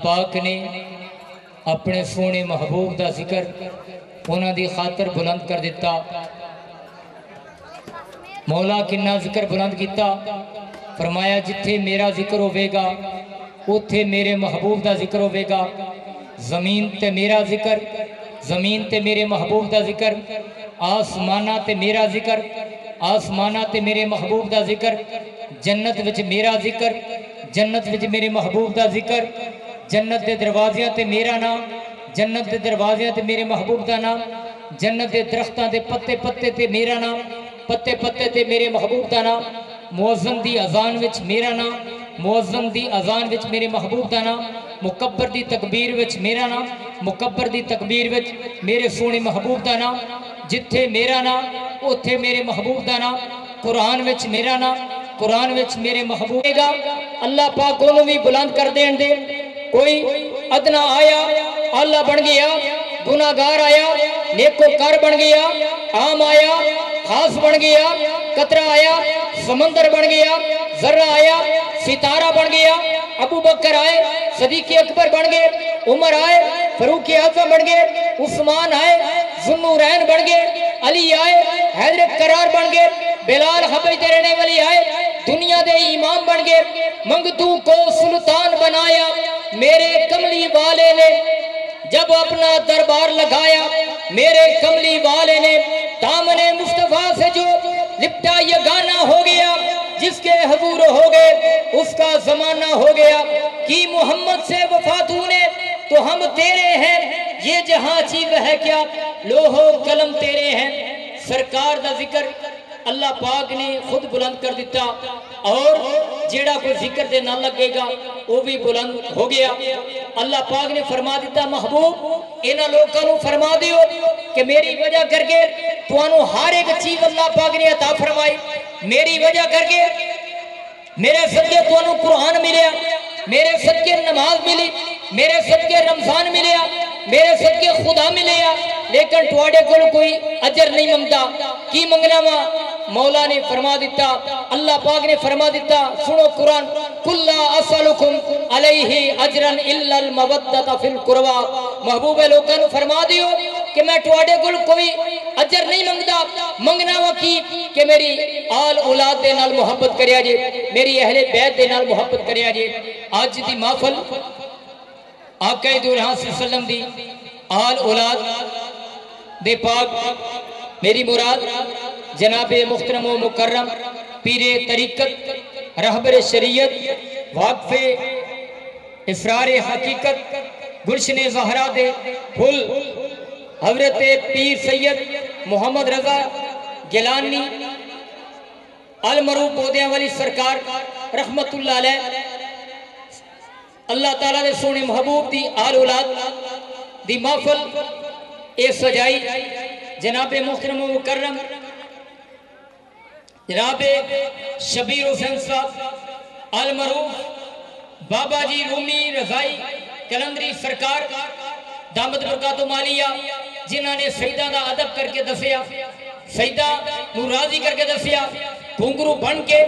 पाक ने अपने सोने महबूब का जिक्र उन्हां दी खातर बुलंद कर दिता। मौला किन्ना जिक्र बुलंद किया, फरमाया जिथे मेरा जिक्र होवेगा उथे मेरे महबूब का जिक्र होवेगा। जमीन ते मेरा जिक्र, जमीन ते मेरे महबूब का जिक्र, आसमाना ते मेरा जिक्र, आसमाना ते मेरे महबूब का जिक्र, जन्नत विच मेरा जिक्र, जन्नत विच मेरे महबूब का जिक्र, जन्नत के दरवाज़ियां ते मेरा नाम, जन्नत के दरवाज़ियां ते मेरे महबूब का नाम, जन्नत के दरख्तां के पत्ते पत्ते ते मेरा नाम, पत्ते पत्ते ते मेरे महबूब का नाम, मुअज्जिन दी अजान विच मेरा नाम, मुअज्जिन दी अजान विच मेरे महबूब का नाम, मुकब्बर दी तकबीर विच मेरा नाम, मुकब्बर दी तकबीर विच मेरे सोने महबूब का नाम। जिथे मेरा नाम उथे मेरे महबूब का नाम। कुरान विच मेरा नाम, कुरान विच मेरे महबूब का। अल्लाह पाक उन्होंने भी बुलंद कर देन दे। कोई अदना आया आला बन गया, गुनाहगार आया नेकोकार बन गया, आम आया खास बन गया, कतरा आया समंदर बन गया, जर्रा आया सितारा बन गया, अबू बकर आए सदीक अकबर बन गए, उमर आए फरूक आजम बन गए, उस्मान आए जुन्नूरैन बन गए, अली आए हैदर करार बन गए, बिलाल हबश दे रहने वाली आए दुनिया दे इमाम बन गए। मंगतू को सुल्तान बनाया मेरे कमली वाले ने, जब अपना दरबार लगाया मेरे कमली वाले ने, दामने मुस्तफा से जो लिपटा ये गाना हो गया, जिसके हजूर हो गए उसका जमाना हो गया। कि मोहम्मद से वफा तूने तो हम तेरे हैं, ये जहां चीज है क्या लोहो कलम तेरे हैं। सरकार का जिक्र अल्लाह पाक ने खुद बुलंद कर दिता, और जेड़ा कोई जिक्र दे ना लगेगा वो भी बुलंद हो गया। अल्लाह पाक ने फरमा दिता, महबूब इन्हां लोगों को फरमा दियो कि मेरी वजह करके तुहानू हर एक चीज अल्लाह पाक ने अता फरमाई। मेरी वजह करके मेरे सदके तुहानू कुरान मिले, मेरे सदके नमाज मिली, मेरे सदके रमजान मिले, मेरे सदके खुदा मिले, लेकिन तुहाडे कोल कोई अजर नहीं मंगता। की मंगना वा? मौला ने फरमा दिता, अल्लाह पाक ने फरमा दिता, सुनो कुरान, कुल्ला असलुकुम अलैहि अजरन इल्ला अल मवद्दता फिल कुरबा। महबूब लोगों को फरमा दियो कि मैं तुहाडे कोल कोई अजर नहीं मंगता। मंगना वा कि मेरी आल औलाद दे नाल मुहब्बत करिया जे, मेरी अहले बैत दे नाल मुहब्बत करिया जे। आज दी महफिल आका दो वसल्लम दी आल औलाद दे पाक मेरी मुराद जनाबे मुख्तरम व मुकर्रम पीरे तरीकत रहबर शरीयत वाक़फ़े इफ़रार हकीकत गुलशन ज़हरा दे फुल हज़रत पीर सैयद मोहम्मद रज़ा गिलानी अलमरूफ पौधियां वाली सरकार रहमतुल्लाह अलैह। अल्लाह ताला ने सोने महबूब दी आल औलाद दी महफिल ए सजाई। जनाबे मुहतरम व मुकर्रम जनाबे शबीर हुसैन साहब अलमरूफ बाबा जी रूमी रजाई कलंदरी सरकार दामद बरकातो मालिया, जिन्हों ने सईदा का अदब करके दसिया, सईदा नू राजी करके दसिया, घुंघरू बन के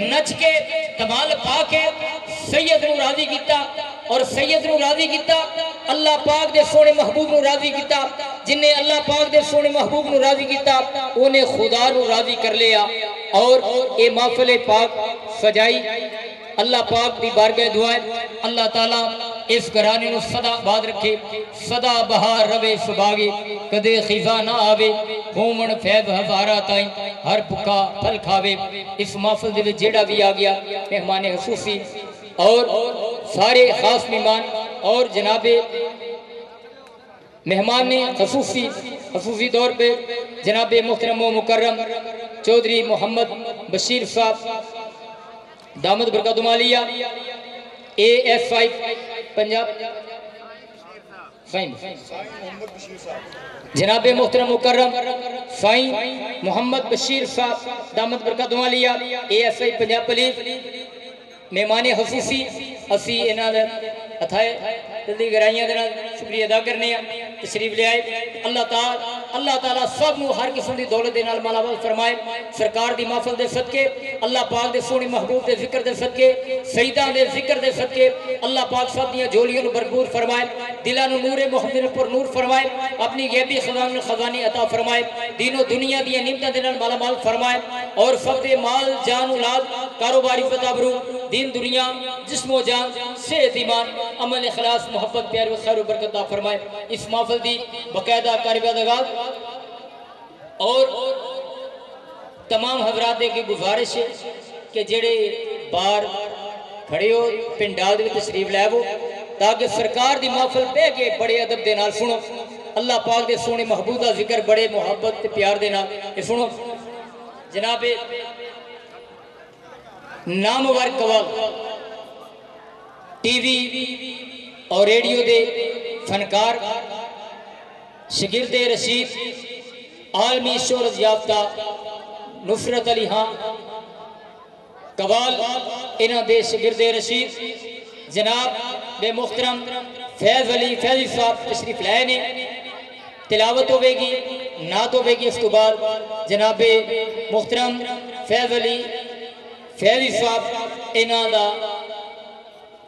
नच के कमाल पा के सैयद नू राजी किया, और सैयद नू राजी किया अल्लाह पाक दे सोने महबूब नू राजी किया। जिन्हें अल्लाह पाक दे सोने महबूब नू राजी किया उन्हें खुदा नू राजी कर लिया, और ये महफिल पाक सजाई। अल्लाह पाक की बारगाह दुआ है, अल्लाह ताला इस घराने नू सदा आबाद रखे, सदा बहार रवे सुभागे, कदे खिजा ना आवे, होमन फैज हजारा ताई हर भुखा फल खावे। इस महफिल दे विच जेड़ा भी आ गया मेहमान खसूसी और सारे खास मेहमान और जनाबे मेहमान ने खसूसी तौर पे जनाबे मुहतरम व मुकर्रम चौधरी मोहम्मद बशीर साहब दामद बरकत मालिया ASI पंजाब, जनाबे मुहतरम मुकर्रम साईं मोहम्मद बशीर साहब दामद बरकत मालिया ASI पंजाब पुलिस मेहमान खसूसी असी इन्हां दे अथाए दिल दी गहराइयां दे नाल शुक्रिया अदा करने तशरीफ ले आए। अल्लाह ताला अल्लाह ताला सब नू हर किस्म की दौलत दे नाल मालामाल फरमाए। सरकार दी महफिल दे सदके, अल्लाह पाक दे सोहने महबूब दे जिक्र दे सदके, सईदा दे जिक्र दे सदके अल्लाह पाक सब दी झोलियों भरपूर फरमाए, दिलों नू नूरे मुहम्मद पर नूर फरमाए, अपनी गैबी खजान खजानी अता फरमाए, दीनों दुनिया दी निमतां दे नाल मालामाल फरमाए और सब दे माल जान औलाद कारोबारी फताबरू दीन दुनिया जिस्मो जान सेहत ईमान अमल इखलास मोहब्बत प्यार व खैर बरकत अता फरमाए। इस महफिल दी बाकायदा कारबदगार और तमाम हजरात की गुजारिश है कि जेड़े बाहर खड़े हो पिंडाल दे तशरीफ लैवो ताकि सरकार दी महफिल बह के बड़े अदब दे नाल सुनो। अल्लाह पाक दे सोने महबूब दा जिक्र बड़े मुहब्बत ते प्यार दे नाल सुनो। जनाब नामवर कवाल टीवी और रेडियो दे फनकार शगिर्दे रशीद आलमी शोहरत याफ्ता नुसरत अली खां कवाल इन्हां दे शगिर्दे रशीद जनाब बे मुहतरम फैज अली फैजी साहब तशरीफ लाए ने। तिलावत होगी नात होगी। इस तो बाद जनाबे मुहतरम फैज अली फैजी साहब इन्हां दा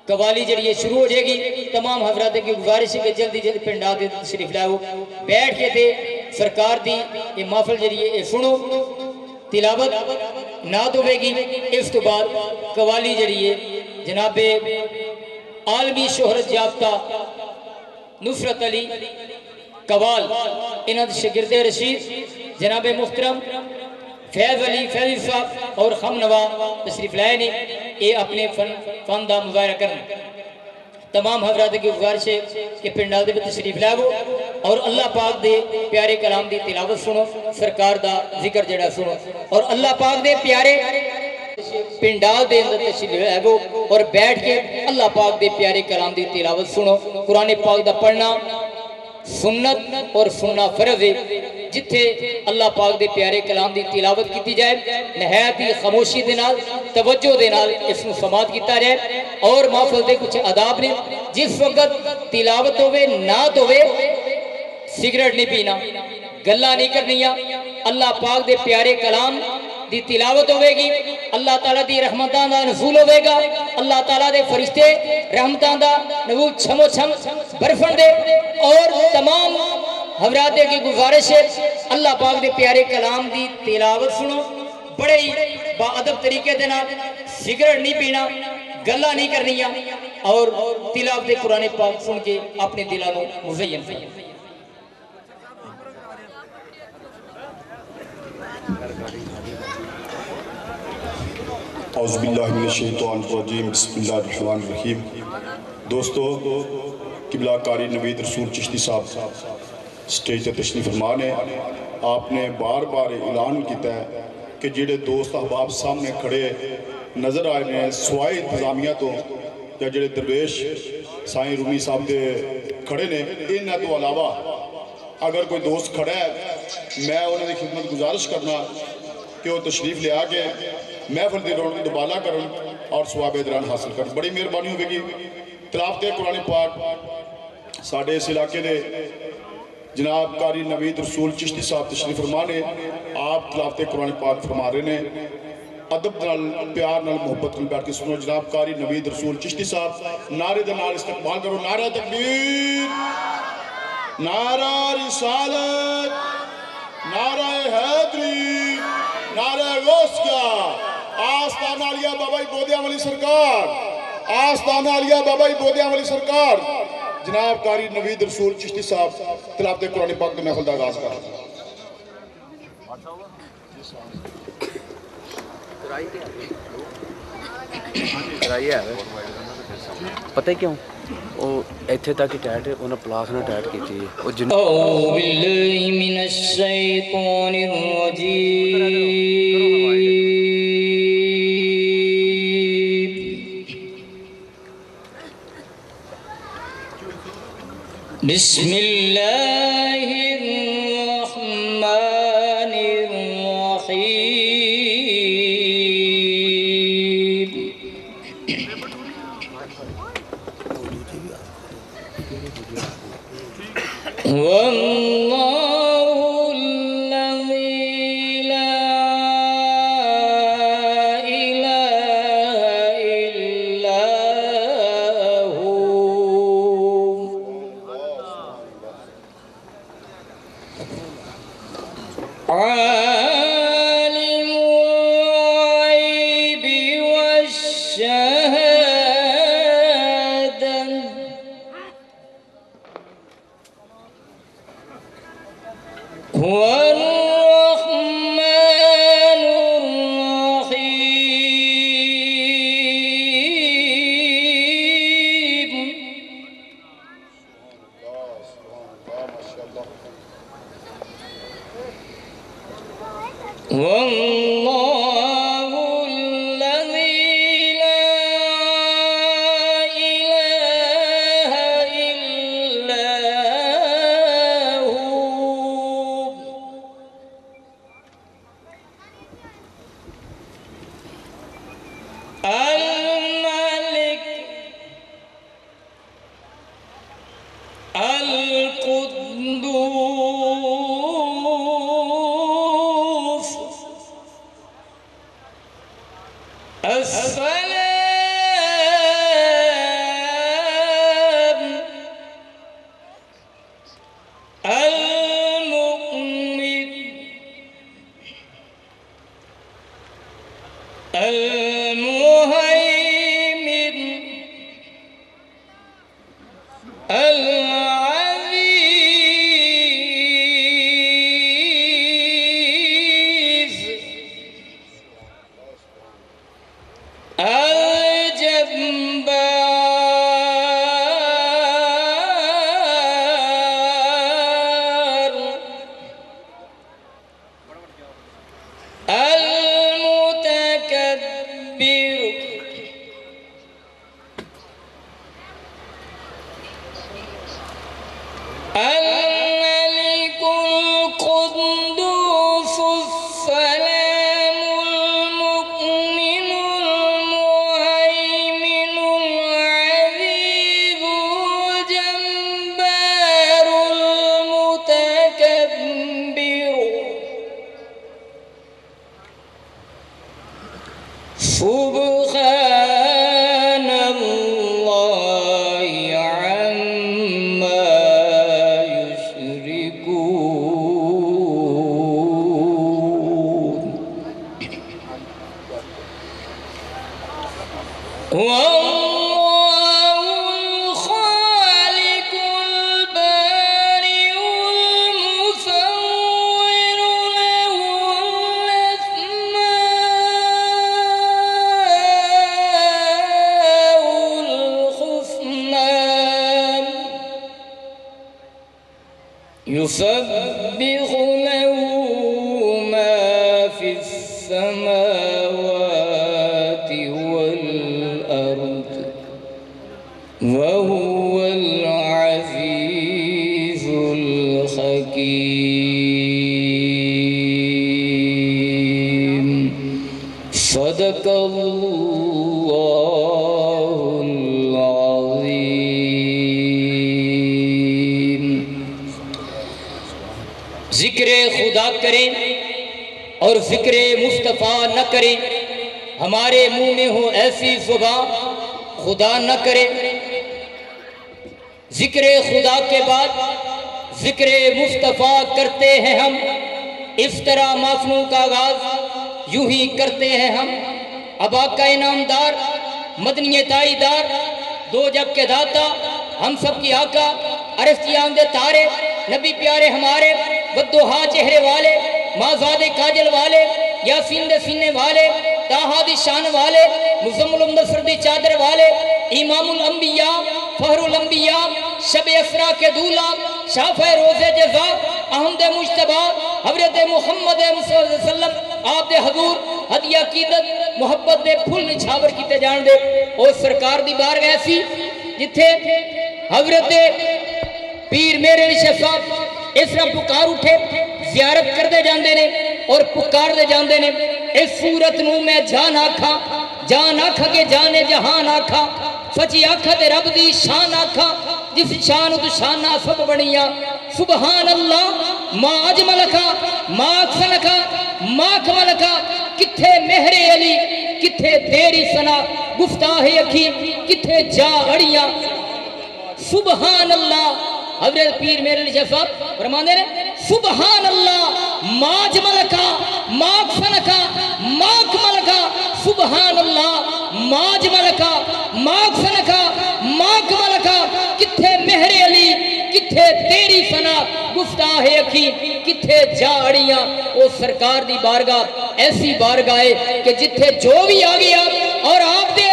कवाली जी शुरू हो जाएगी। तमाम हजरात की गुजारिश है कि जल्दी जल्दी पिंडा दे तशरीफ लाओ, बैठ के दे सरकार दी ये महफिल जी सुनो। तिलावत नात होगी। इस तो बाद कवाली जी जनाबे आलमी शोहरत याफ्ता नुसरत अली कवाल इन्हां दे शगिर्दे रशीद जनाबे मुहतरम फैज अली फैजी साहब और खम नवा तशरीफ लाए ने। ये अपने फन का मुजाहरा करन। तमाम हजरात की गुजारिश है कि पिंडाल दे तशरीफ लाओ और अल्लाह पाक दे प्यारे कलाम की तिलावत सुनो, सरकार दा जिक्र जड़ा सुनो और अल्लाह पाक दे प्यारे पिंडाल दे अंदर तशरीफ लाओ और बैठ के अल्लाह पाक दे प्यारे कलाम की तिलावत सुनो। कुरान पाक दा पढ़ना सुन्नत और सुनना फर्ज है। जिथे अल्लाह पाक दे प्यारे कलाम की तिलावत की जाए नहायत ही खामोशी दे नाल तवज्जो दे नाल इसनू समात किया जाए और महफिल दे कुछ आदाब ने। जिस वक्त तिलावत होवे नात होवे सिगरेट नहीं पीना, गल्लां नहीं करनिया, अल्लाह पाक दे प्यारे कलाम दी तिलावत होगी। अल्लाह ताला दी रहमतां दा नज़ूल होगा। अल्लाह ताला दे फरिश्ते रहमतां दा नज़ूल छमो छम बरफन दे और तमाम हजरात की गुजारिश है अल्लाह पाक दे प्यारे कलाम दी तिलावत सुनो बड़े ही बाअदब तरीके दे नाल, सिगरेट नहीं पीना, गल्लां नहीं करनिया और तिलावत कुरान पाक सुन के अपने दिलों को मुज़य्यन। औज़ुबिल्लाहिमिनश्शैतानिर्रजीम बिस्मिल्लाहिर्रहमानिर्रहीम। दोस्तों, किबला कारी नवीद रसूल चिश्ती साहब स्टेज पर तशरीफ फरमा ने। आपने बार बार ऐलान किया है कि जेडे दोस्त अहबाब सामने खड़े नज़र आए हैं सवाए इंतजामिया तो या जेडे दरवेश साईं रूमी साहब के खड़े ने, इन्हों तो अलावा अगर कोई दोस्त खड़ा है मैं उन्होंने खिदमत गुजारिश करना कि वो तशरीफ लिया के महफिल की रौनक दुबाला करन और सवाब दरान हासिल कर। बड़ी मेहरबानी होगी। तिलावत कुरान पाक साढ़े इस इलाके के जनाब कारी नवीद रसूल चिश्ती साहब तशरीफ फरमा ने। आप तिलावत कुरान पाक फरमा रहे हैं अदब नाल प्यार नाल मुहब्बत नाल बैठ के सुनो। जनाब कारी नवीद रसूल चिश्ती साहब नारे दे नाल इस्तकबाल करो। नारा तकबीर, नारा रिसालत, नारा हैदरी, नारा गौसिया, आस्ताना आलिया बाबा बोदिया वाली सरकार, आस्ताना आलिया बाबा बोदिया वाली सरकार। जनाब कारी नवीद रसूल चिश्ती साहब तिलावत कुरान पाक के महफिल का आगाज कर। पता ही क्यों वो इत्थे तक ही टैट उन्हें प्लास ने टैट की थी वो जिन वल्लाहु युसब्बिह लहू मा फिस्समावाति वल अर्द व हुवल अज़ीज़ुल हकीम। सदक़ल्लाहुल अज़ीम। ज़िक्र खुदा करें और ज़िक्र मुस्तफ़ा न करें, हमारे मुंह में हो ऐसी ज़ुबान खुदा न करे। ज़िक्र खुदा के बाद ज़िक्र मुस्तफ़ा करते हैं हम, इस तरह मासूम का आगाज़ यूं ही करते हैं हम। अब आका इनामदार मदनी ताईदार दो जग के दाता हम सब की आका अरस्तियां दे तारे नबी प्यारे हमारे बद्दुहा चेहरे वाले माज़ादे काजल वाले यासीन दे सीने वाले ताहा दी शान वाले मुज़म्मिल मुदस्सिर दी चादर वाले इमामुल अंबिया फहरुल अंबिया शब असरा के दूल्हा शाफ़े रोज़े जज़ा अहमद मुज्तबा हज़रत मुहम्मद सल्लल्लाहु आप दे हजूर हदिया कीदत मुहब्बत दे फुल निछावर कीते जान दे। और सरकार दी बारगाह ऐसी जिथे हज़रत पीर मेरे निशाह साहब इस तरह पुकार उठे ज़ियारत करते जाते ने और पुकारते जाते ने। इस सूरत नूं मैं जान आखा के जाने जहान आखा, सची आखा ते रब दी शान आखा जिस शान तू शाना सब बनिया। सुबहान अल्लाह मां अजमल खा मां अक्सन खा मां कमल खा, किथे मेहरे अली किथे तेरी सना गुफ्ताहे अखी किथे जा अड़िया। सुबहान अल्लाह। हज़रत पीर मेरे निशाह साहब फरमाते ने सुबहान अल्लाह माज मलका माक फनका माक मलका सुबहान अल्लाह माज मलका माक फनका माक मलका। किथे मेहरे अली किथे तेरी सना गुफ्ताहे अखी किथे जाड़ियां। ओ सरकार दी बारगाह ऐसी बारगाह है कि जिथे जो भी आ गया और आप दे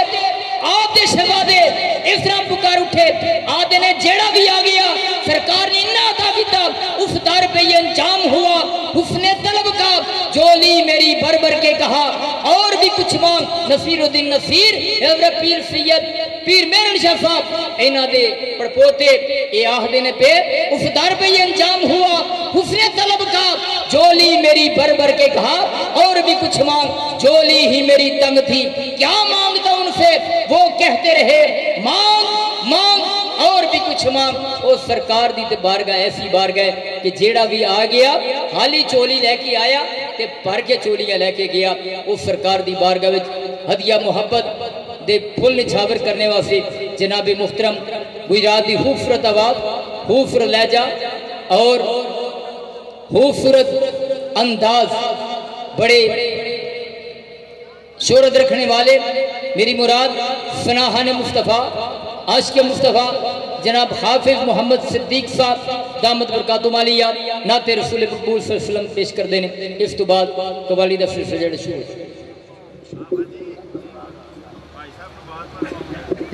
शहजादे इस तरह पुकार उठे आदे ने जेड़ा भी आ गया सरकार ने इन्ना अता किया उस दर पे ये अंजाम हुआ हुस्ने तलब का जो ली मेरी बरबर के कहा और भी कुछ मांग। नसीरुद्दीन नसीर हज़रत पीर सैयद पीर मेहरन शाह साहब इन्हां दे पड़पोते ये आखदे ने पे उस दर पे ये अंजाम हुआ हुस्ने तलब का जो ली मेरी बरबर के कहा और भी कुछ मांग। जो ली ही मेरी तंग थी क्या मांगता उनसे वो कहते रहे मांग मांग और भी कुछ मांग। वो सरकार दी ते बारगाह ऐसी बारगाह कि जेड़ा भी आ गया हाली चोली लेके आया ते भर के चोलियां लेके गया। उस सरकार दी बारगाह विच हदिया मुहब्बत दे फुल निछावर करने वास्ते जनाब मुहतरम गुजरात की खूबसूरत आवाज खूबसूरत लहजा और खूबसूरत अंदाज बड़े शोहरत रखने वाले मेरी मुराद सनाहान मुस्तफ़ा आशिक़ मुस्तफ़ा जनाब हाफिज मोहम्मद सिद्दीक साहब दामद बरकातुहु आलिया नाते रसूल मकबूल सल्लल्लाहु अलैहि वसल्लम पेश कर देने। इस तो बाद कवाली दा सिलसिला शुरू।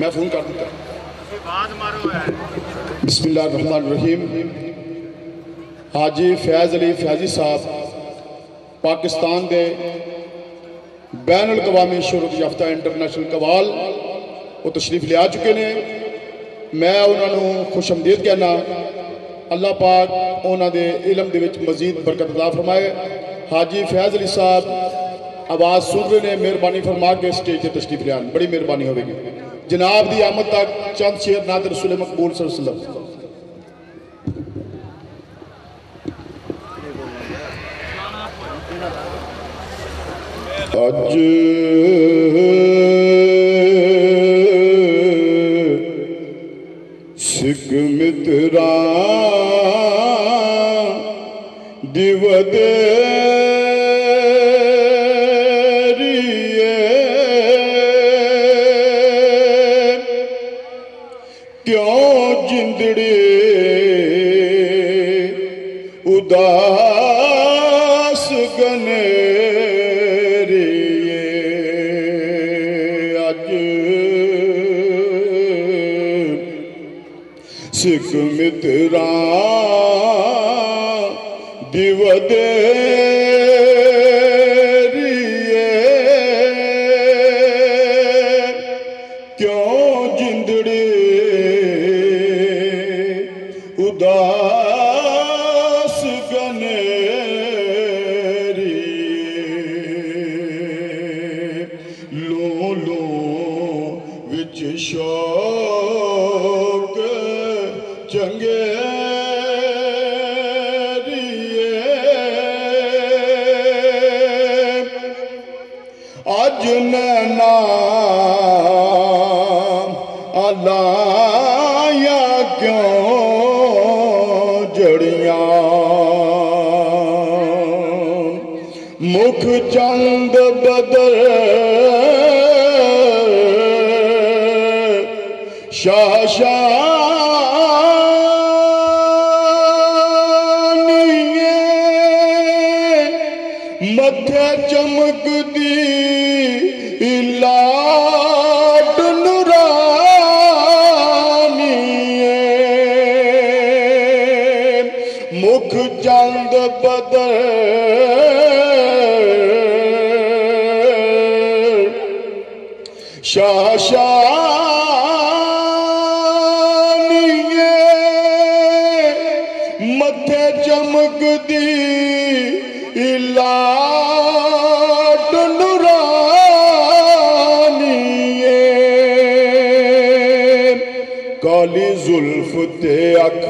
मैं फोन कर दिता। बिस्मिल्लाहिर्रहमानिर्रहीम। हाजी फैज़ अली फैज़ी साहब पाकिस्तान के बैनुल अक़वामी शोहरत याफ्ता इंटरनेशनल कवाल वो तशरीफ ले आ चुके ने। मैं उन्होंने खुशमदीद कहना अल्लाह पाक उन्होंने इलम दे विच मजीद बरकत अता फरमाए। हाजी फैज़ अली साहब आवाज़ सुन रहे ने मेहरबानी फरमा के स्टेज पर तशरीफ ले आन बड़ी मेहरबानी होगी। जनाब की आमद तक चंद शेर नात रसूल मकबूल सल्लल्लाहु अलैहि वसल्लम। अज सिख मित्रा दिवदे उदास गनेरिए अज सिख मित्रा दिवदे क्यों जिंदड़ी उदास गनेरी लो लो विच शौक चंगे अज नैना अलाया क्यों जड़ियां मुख चंद बदल शाशानिए मथे चमकदी लाट नुरानिए मुख चंद बदल शाशानिए मथे चमकदी लाट नुरानिए काली जुल्फ ते अख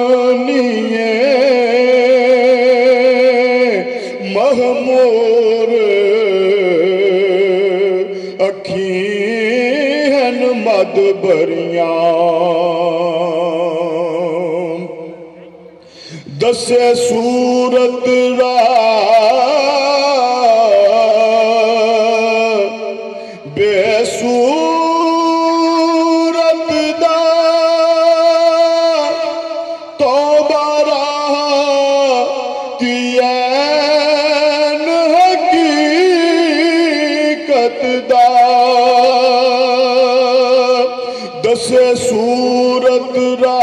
मस्तानिए महमूर अखी हन मद भरियां दसे सूरत रा बेसूरत दा तौबा राह की ऐन हकीकत दा दसे सूरत रा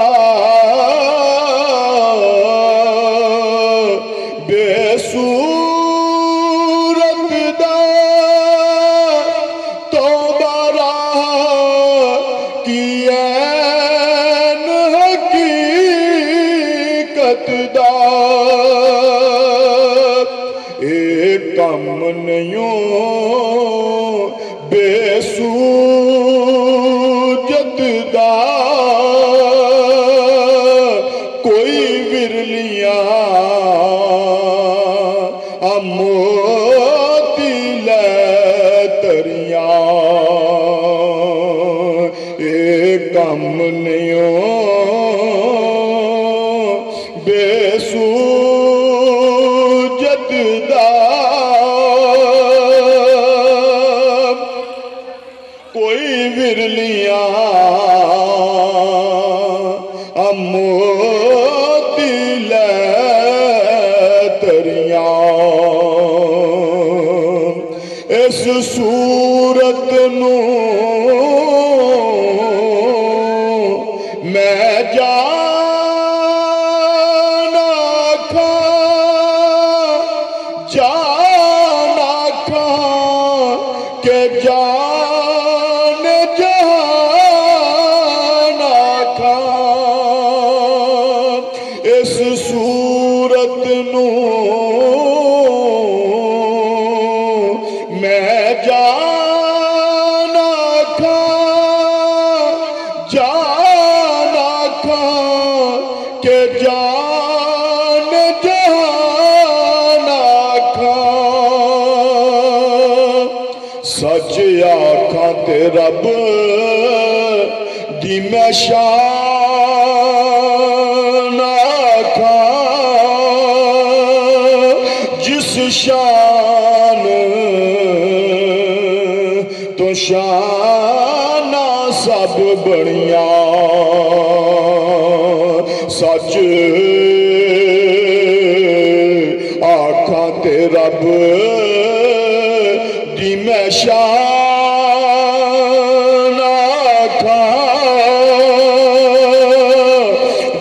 बेसूरत दा कोई विरलिया मोती ले तरिया कम नहीं बेसूरत दा कोई विरलिया मोती ले तरिया इस सूरत नू मैं जाना खा के जान जहाना खा इस सूरत नू मैं जाना खा के जान जहाना खा सच आखा ते रब दी मैं शान आखा जिस शान तो शाना सब बनिया सच आखा ते रब दी मैं शान आखा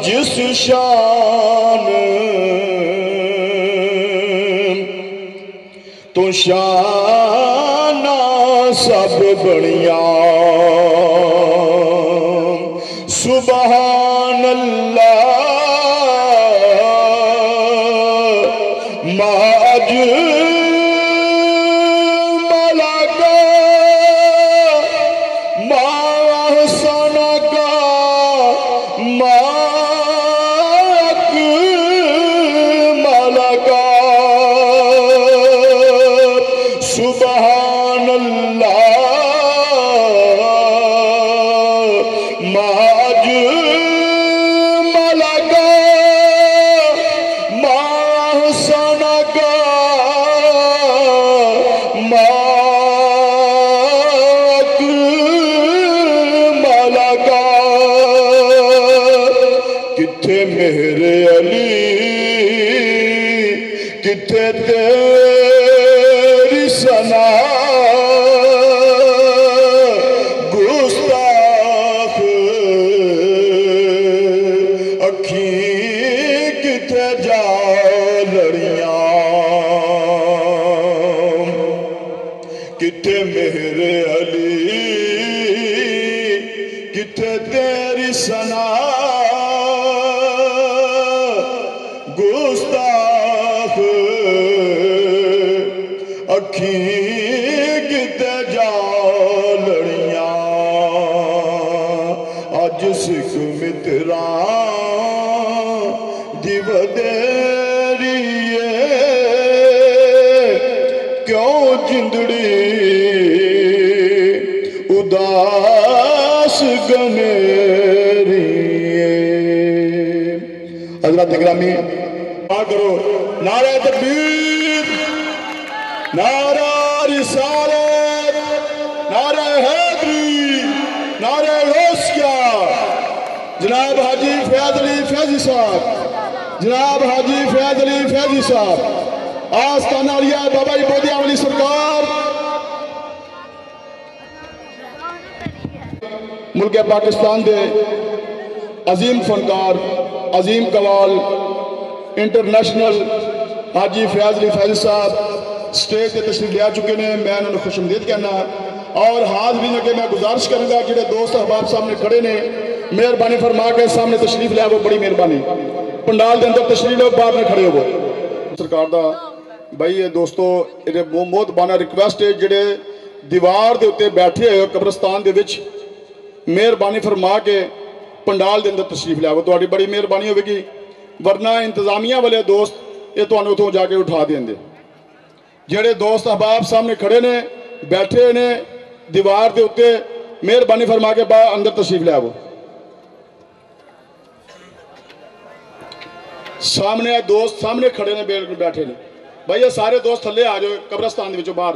जिस शान तो शाना सब बनिया सुबहान अल्लाह माज सुबहान अल्लाह माज मलका माहसनका माक मलका किथे मेरे अली किथे तेरी सना गुस्ताख अखी किथे जा लड़िया किथे मेरे अली किथे तेरी सना गुस्ताख अखी किते जा लड़िया अज सिख मित्रा दी वडेरी क्यों जिंदड़ी उदास गनेरी। हज़रत गिरामी करो। नारा तकबीर, नारा रिसालत, नारा हैदरी, नारा होशिया। जनाब हाजी फैज अली फैजी साहब, जनाब हाजी फैज अली फैजी साहब, आस्ताना अलिया बाबा जी बोदिया वाली सरकार, मुल्क पाकिस्तान के अजीम फनकार, अजीम कवाल, इंटरनेशनल हाजी फैज अली फैजी साहब स्टेज पर तशरीफ ले आ चुके हैं। मैं उन्होंने खुशमदीद कहना और हाज़रीन अगे मैं गुजारिश करूँगा जो दोस्त अहबाब सामने खड़े ने, मेहरबानी फरमा के सामने तशरीफ लिया, वो बड़ी मेहरबानी। पंडाल के अंदर तशरीफ लो, बाहर में खड़े हो सरकार का भाई। ये दोस्तों ये बहुत बाना रिक्वेस्ट है जेडे दीवार के उत्ते बैठे हुए कब्रस्तान के विच, मेहरबानी फरमा के पंडाल के अंदर तशरीफ लिया, तो बड़ी मेहरबानी होगी। वरना इंतजामिया वाले दोस्त ये तो उतों जाके उठा देंगे। जेडे दोस्त अहबाब सामने खड़े ने बैठे ने दीवार के उत्ते, मेहरबानी फरमा के बाहर अंदर तशरीफ लिया। सामने दोस्त सामने खड़े ने बैठे ने भाई, ये सारे दोस्त थले आ जाओ कब्रस्तान के बाहर।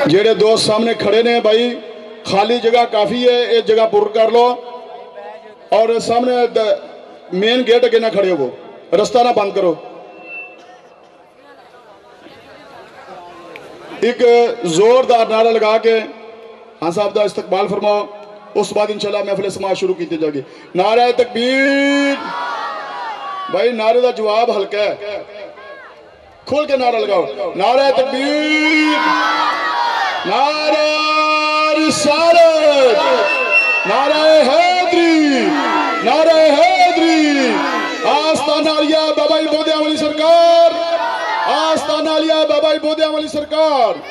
जेडे दोस्त सामने खड़े ने भाई, खाली जगह काफ़ी है, ये जगह पूर्ण कर लो और सामने मेन गेट अगे ना खड़े हो, रास्ता ना बंद करो। एक जोरदार नारा लगा के हाँ साहब का इस्तकबाल फरमाओ, उस बाद इंशाल्लाह महफिल समाज शुरू की जाएगी। नारा तकबीर भाई, नारे का जवाब हल्का है, खुल के नारा लगाओ। नारा तकबीर, नारा रिसालत, नारा हैदरी, नारा हैदरी। आस्ताना अलिया बाबा जी बोदिया वाली सरकार, आस्ताना अलिया बाबा जी बोदिया वाली सरकार।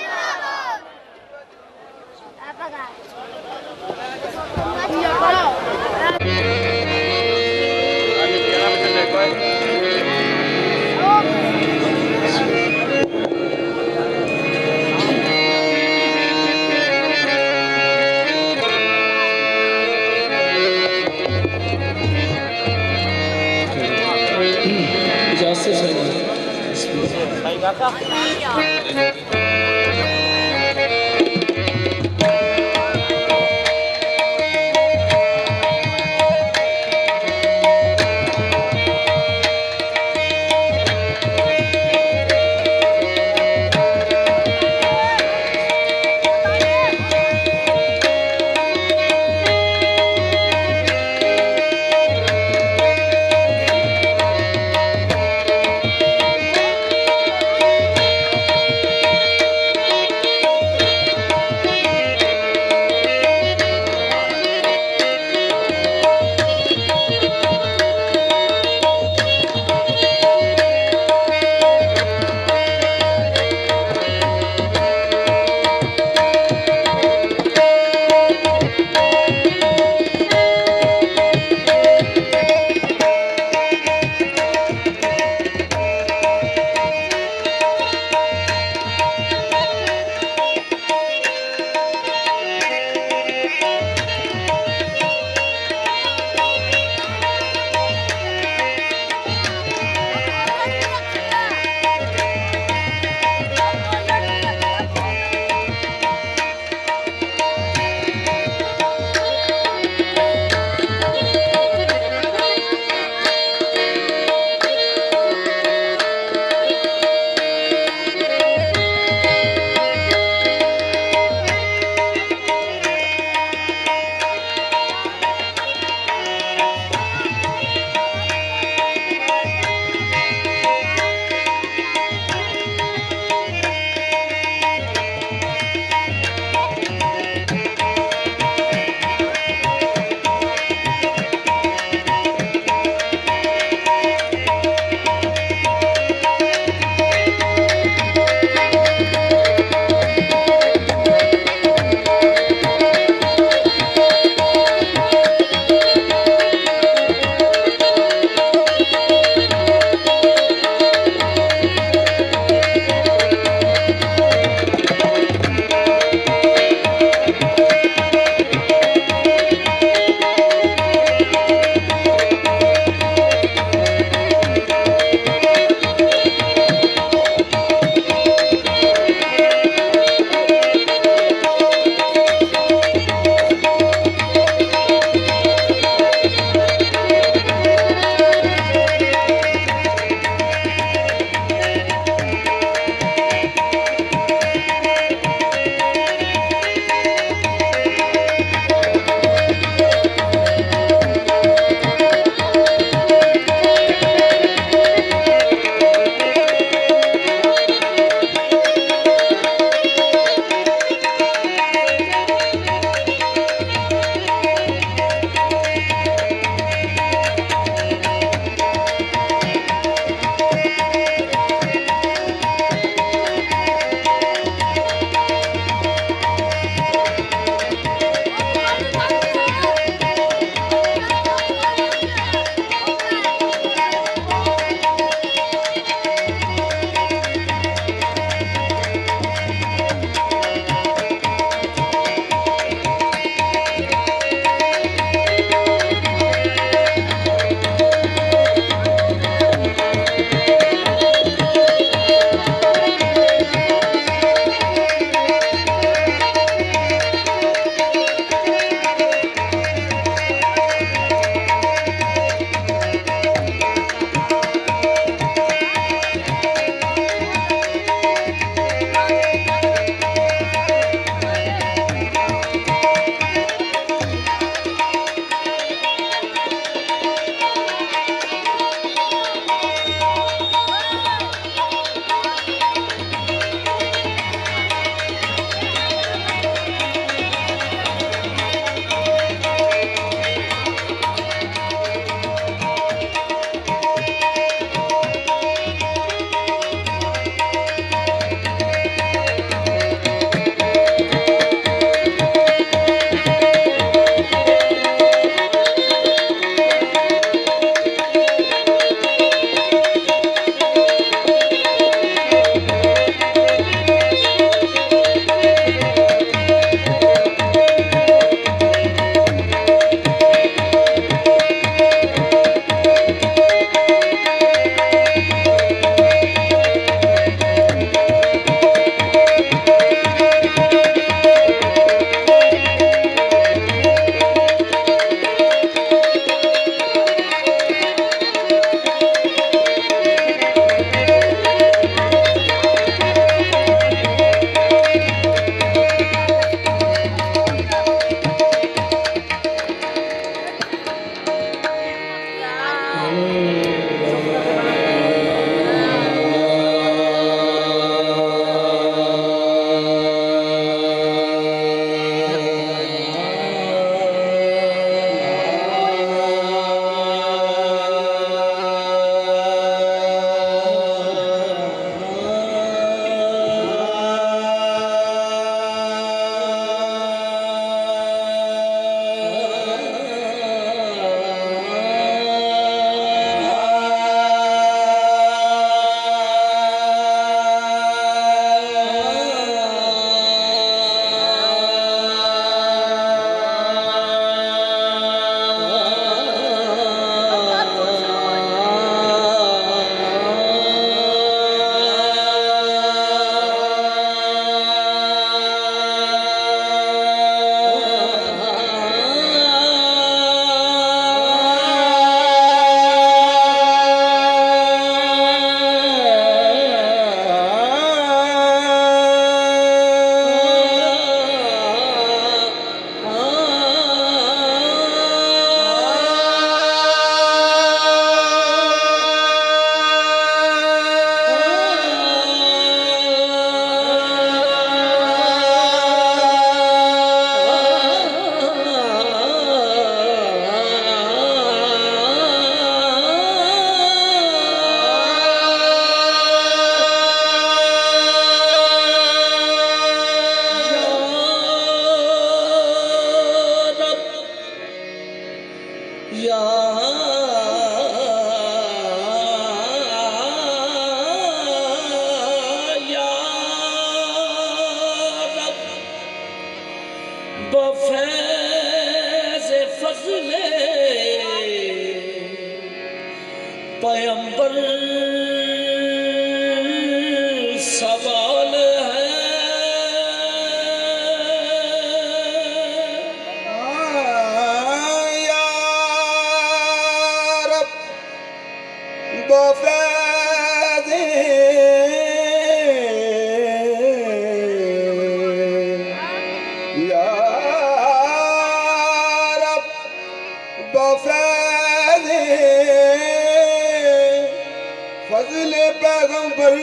फजले पैगंबर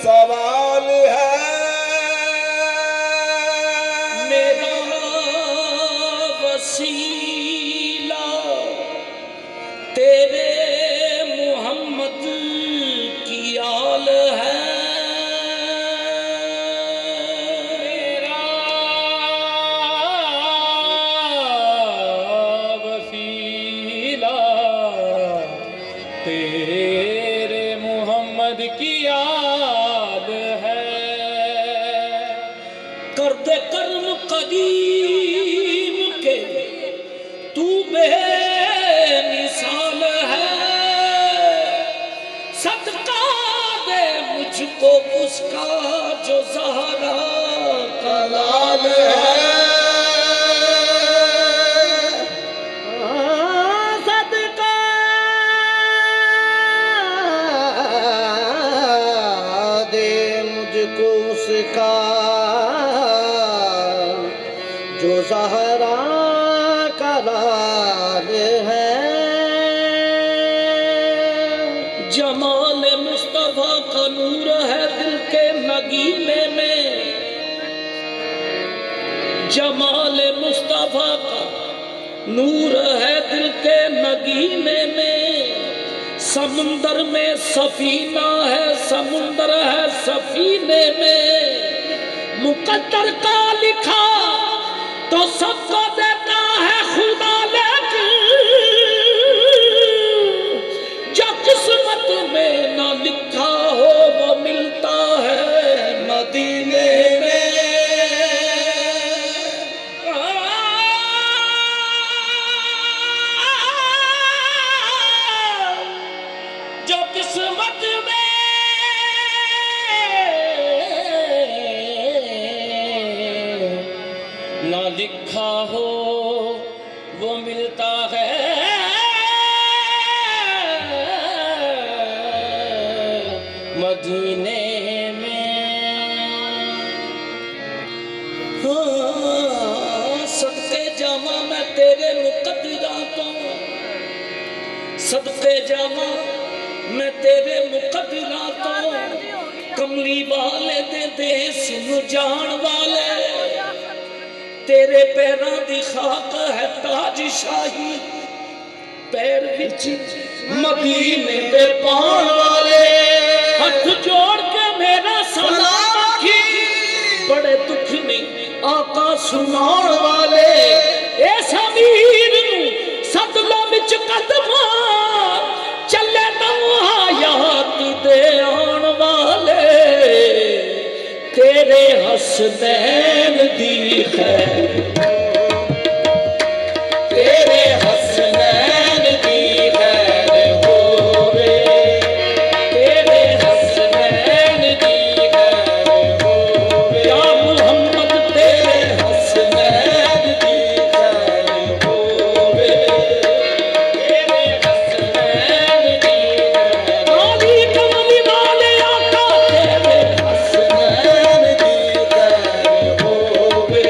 सवाल है मेरा वसीला तेरे मोहम्मद की आल है मेरा वसीला तेरे मोहम्मद की आल है कर दे कर्म कदीम के तू बेमिसाल है सदका दे मुझको उसका जो ज़हरा का लाल है सदका दे मुझको उसका जो ज़हरा का लाल है जमाल मुस्तफा का नूर है दिल के नगीने में जमाल मुस्तफा का नूर है दिल के नगीने में समुंदर में सफीना है समुंदर है सफीने में मुकद्दर का लिखा तो सबको देता है खुदा लेकिन जो किस्मत में ना लिखा हो वो मिलता है मदीने में जो किस्मत में ना लिखा हो वो मिलता है मदीने में हाँ सदके जावा मैं तेरे मुकद्दरातों सदके जावा मैं तेरे मुकद्दरातों कमली वाले दे देस नूं जान वाले तेरे पैरों दी खाक है ताज शाही पैर विच मदीने दे पाउण वाले हाथ जोड़ के मेरा सलाम आखी बड़े दुख ने आका सुनाउण वाले इस अमीर नूं सदलों विच कदमां चले नवायात दे आउण वाले तेरे हसनैन दी खैर तेरे हसनैन दी खैर होवे तेरे हसनैन दी खैर होवे या मोहम्मद तेरे हसनैन दी खैर होवे तेरे हसनैन दी खैर काली कमली वाले आका तेरे हसनैन दी खैर होवे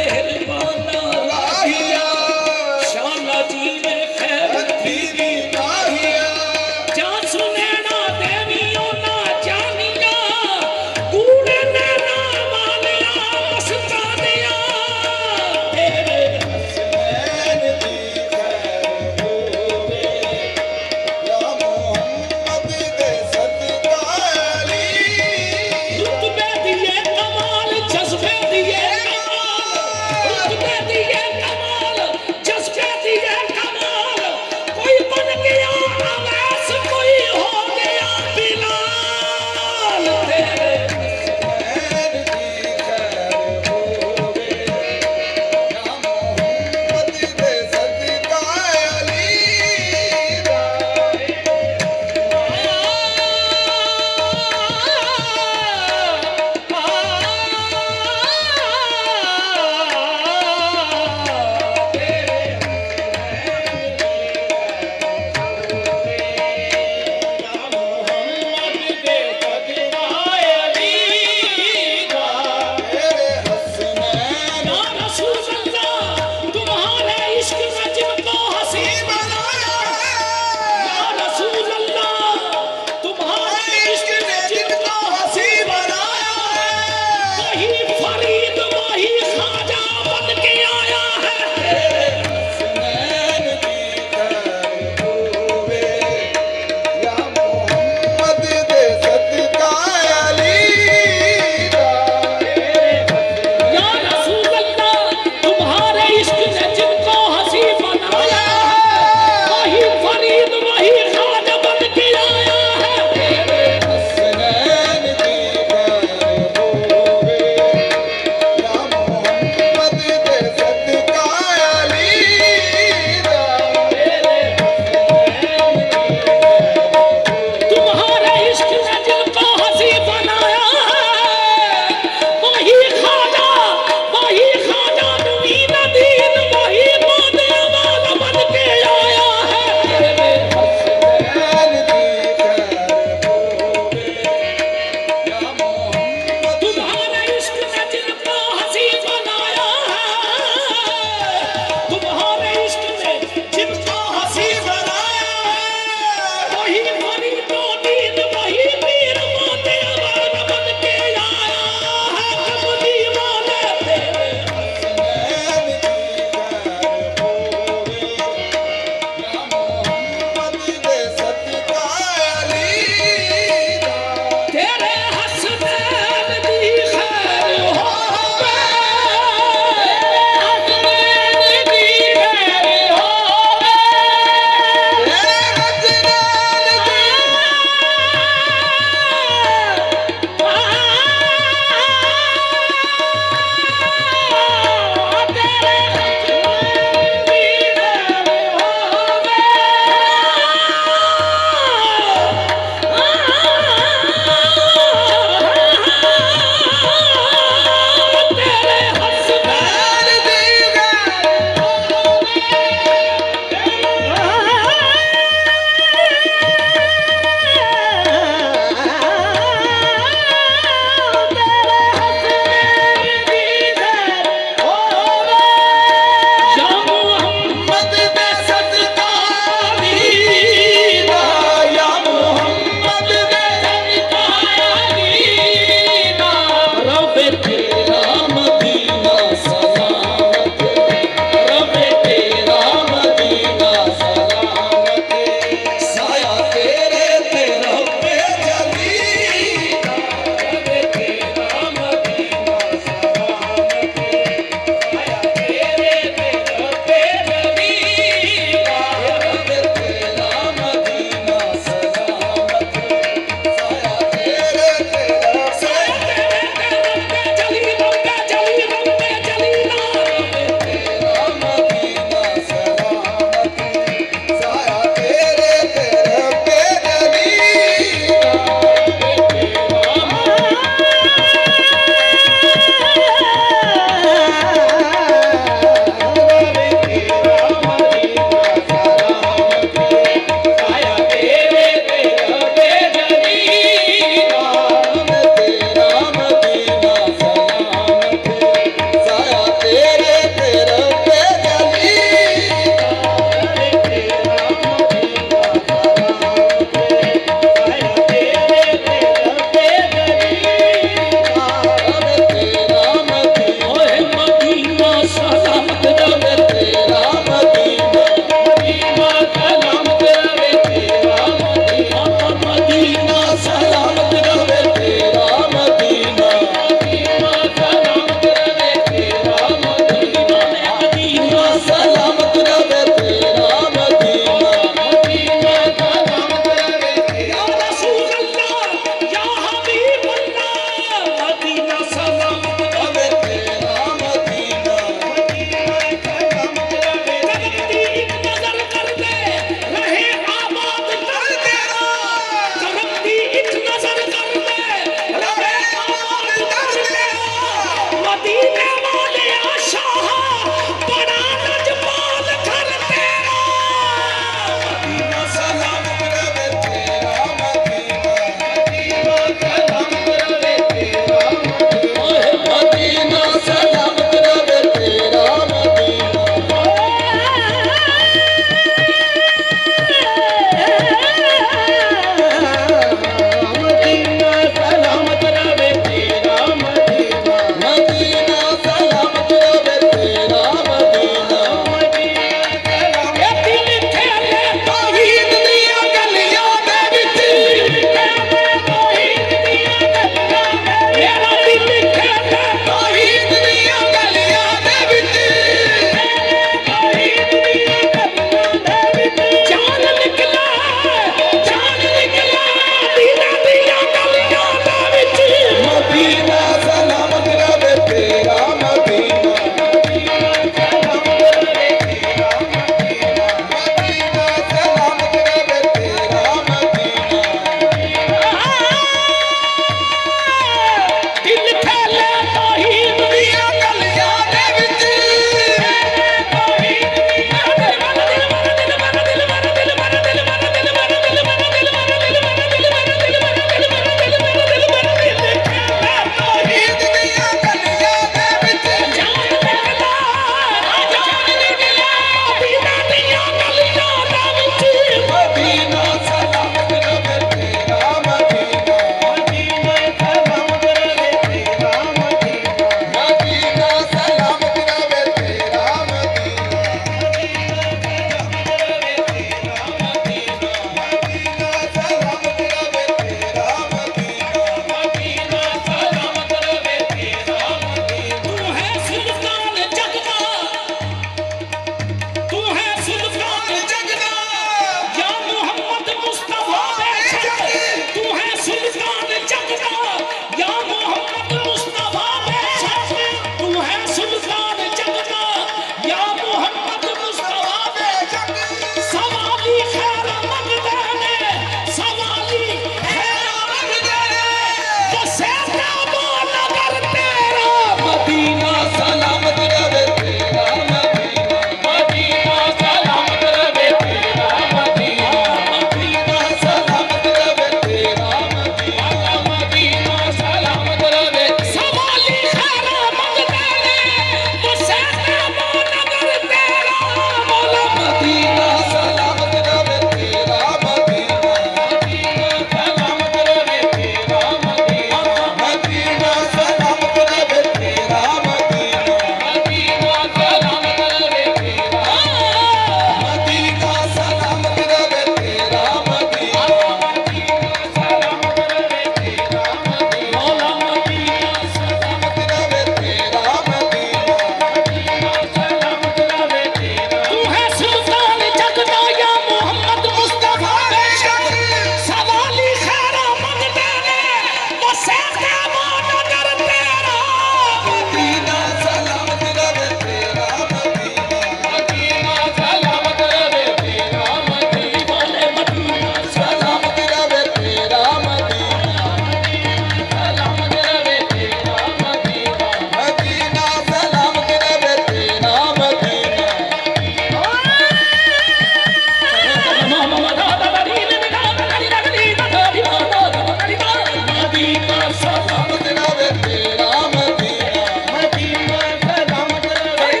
मदीना सलामत रहे तेरा मदीना, मदीना सलामत रहे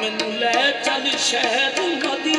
मैनू ले चल शहर मदीना